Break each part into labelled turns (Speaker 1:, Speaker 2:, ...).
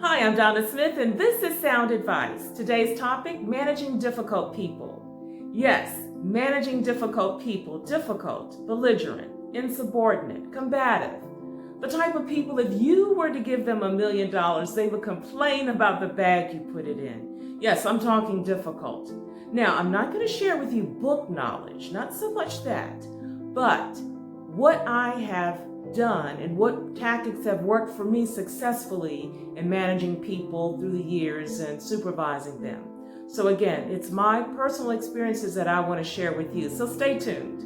Speaker 1: Hi, I'm Donna Smith, and this is Sound Advice. Today's topic, managing difficult people. Yes, managing difficult people, difficult, belligerent, insubordinate, combative. The type of people, if you were to give them $1 million, they would complain about the bag you put it in. Yes, I'm talking difficult. Now, I'm not going to share with you book knowledge, not so much that, but what I have done and what tactics have worked for me successfully in managing people through the years and supervising them. So again, it's my personal experiences that I want to share with you. So stay tuned.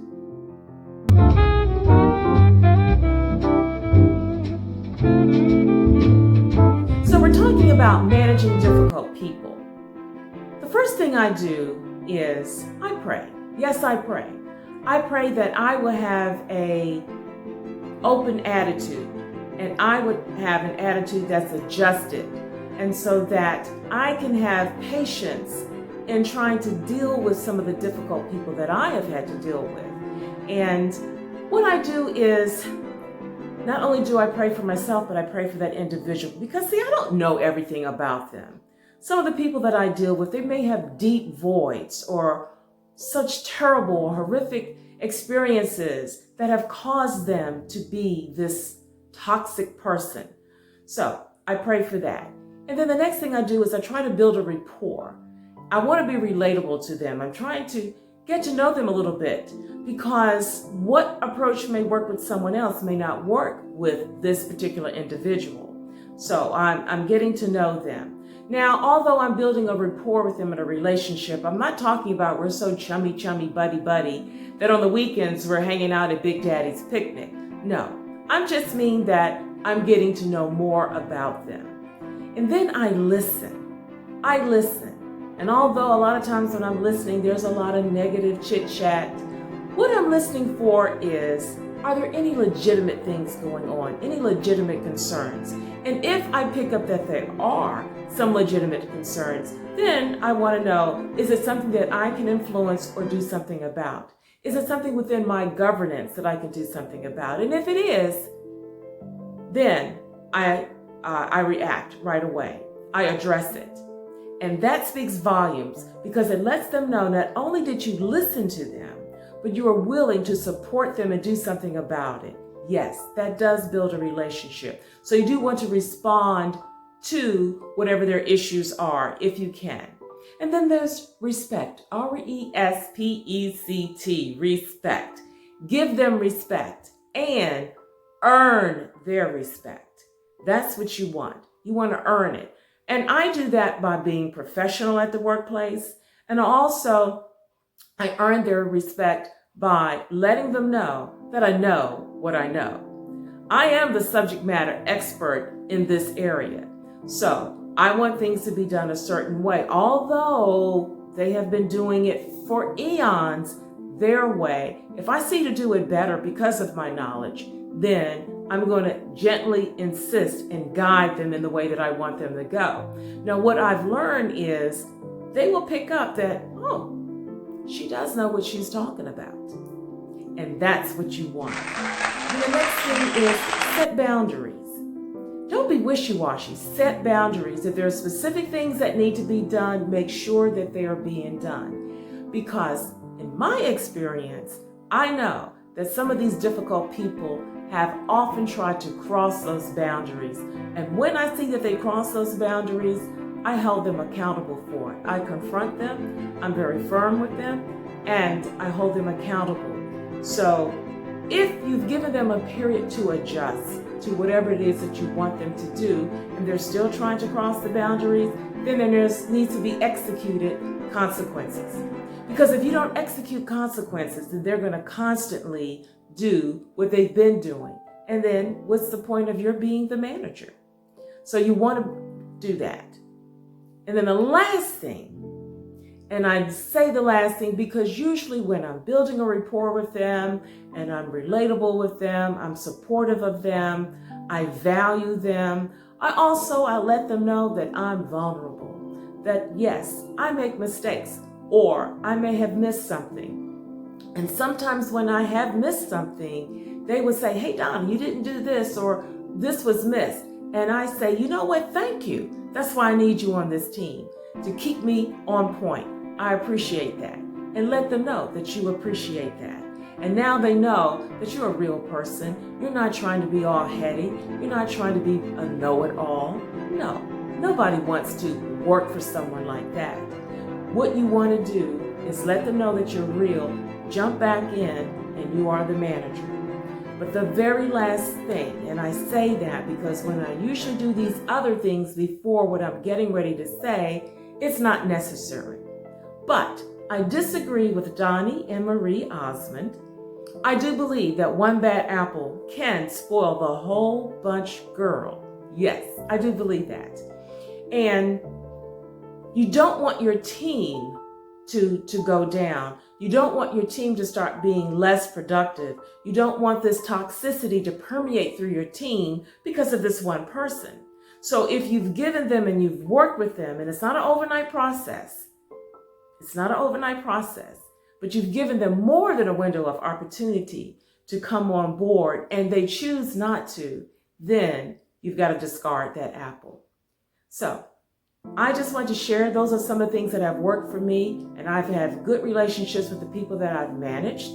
Speaker 1: So we're talking about managing difficult people. The first thing I do is I pray. Yes, I pray. I pray that I will have an open attitude, and I would have an attitude that's adjusted, and so that I can have patience in trying to deal with some of the difficult people that I have had to deal with. And what I do is, not only do I pray for myself, but I pray for that individual, because see, I don't know everything about them. Some of the people that I deal with, they may have deep voids or such terrible or horrific experiences that have caused them to be this toxic person. So I pray for that. And then the next thing I do is I try to build a rapport. I want to be relatable to them. I'm trying to get to know them a little bit, because what approach may work with someone else may not work with this particular individual. So I'm getting to know them. Now, although I'm building a rapport with them in a relationship, I'm not talking about we're so chummy, buddy, that on the weekends we're hanging out at Big Daddy's picnic. No, I'm just mean that I'm getting to know more about them. And then I listen. And although a lot of times when I'm listening, there's a lot of negative chit chat, what I'm listening for is, are there any legitimate things going on? Any legitimate concerns? And if I pick up that there are some legitimate concerns, then I want to know, is it something that I can influence or do something about? Is it something within my governance that I can do something about? And if it is, then I react right away. I address it. And that speaks volumes, because it lets them know not only did you listen to them, but you are willing to support them and do something about it. Yes, that does build a relationship. So you do want to respond to whatever their issues are, if you can. And then there's respect, R-E-S-P-E-C-T, respect. Give them respect and earn their respect. That's what you want. You want to earn it. And I do that by being professional at the workplace. And also, I earn their respect by letting them know that I know what I know. I am the subject matter expert in this area. So I want things to be done a certain way. Although they have been doing it for eons their way, if I see to do it better because of my knowledge, then I'm going to gently insist and guide them in the way that I want them to go. Now, what I've learned is they will pick up that, oh, she does know what she's talking about. And that's what you want. And the next thing is set boundaries. Don't be wishy-washy. Set boundaries. If there are specific things that need to be done, make sure that they are being done. Because in my experience, I know that some of these difficult people have often tried to cross those boundaries. And when I see that they cross those boundaries, I hold them accountable for it. I confront them, I'm very firm with them, and I hold them accountable. So if you've given them a period to adjust to whatever it is that you want them to do, and they're still trying to cross the boundaries, then there needs to be executed consequences. Because if you don't execute consequences, then they're going to constantly do what they've been doing. And then what's the point of your being the manager? So you want to do that. And then the last thing, and I say the last thing because usually when I'm building a rapport with them and I'm relatable with them, I'm supportive of them, I value them, I let them know that I'm vulnerable, that yes, I make mistakes or I may have missed something. And sometimes when I have missed something, they would say, hey, Don, you didn't do this or this was missed. and I say, you know what, thank you. That's why I need you on this team, to keep me on point. I appreciate that. And let them know that you appreciate that. And now they know that you're a real person. You're not trying to be all heady. You're not trying to be a know-it-all. No, nobody wants to work for someone like that. What you want to do is let them know that you're real, jump back in, and you are the manager. But the very last thing, and I say that because when I usually do these other things before what I'm getting ready to say, it's not necessary. But I disagree with Donnie and Marie Osmond. I do believe that one bad apple can spoil the whole bunch, girl. Yes, I do believe that. And you don't want your team to go down. You don't want your team to start being less productive. You don't want this toxicity to permeate through your team because of this one person. So if you've given them and you've worked with them, and it's not an overnight process, but you've given them more than a window of opportunity to come on board and they choose not to, then you've got to discard that apple. So I just want to share, those are some of the things that have worked for me, and I've had good relationships with the people that I've managed.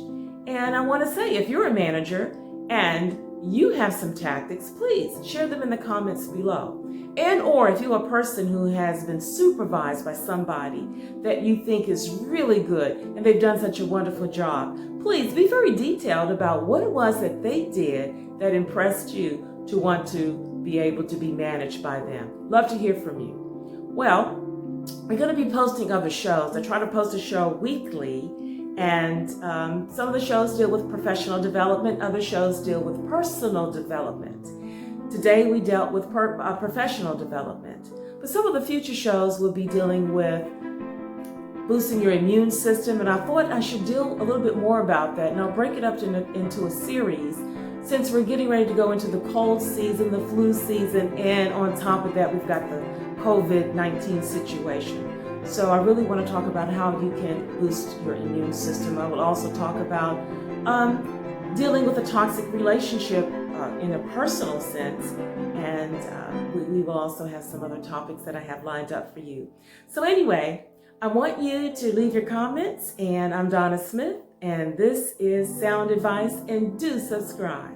Speaker 1: And I want to say, if you're a manager and you have some tactics, please share them in the comments below. And or if you're a person who has been supervised by somebody that you think is really good and they've done such a wonderful job, please be very detailed about what it was that they did that impressed you to want to be able to be managed by them. Love to hear from you. Well, we're going to be posting other shows. I try to post a show weekly, and some of the shows deal with professional development. Other shows deal with personal development. Today we dealt with professional development, but some of the future shows will be dealing with boosting your immune system, and I thought I should deal a little bit more about that, and I'll break it up into a series since we're getting ready to go into the cold season, the flu season, and on top of that, we've got the COVID-19 situation. So I really want to talk about how you can boost your immune system. I will also talk about dealing with a toxic relationship in a personal sense, and we will also have some other topics that I have lined up for you. So anyway, I want you to leave your comments, and I'm Donna Smith, and this is Sound Advice, and do subscribe.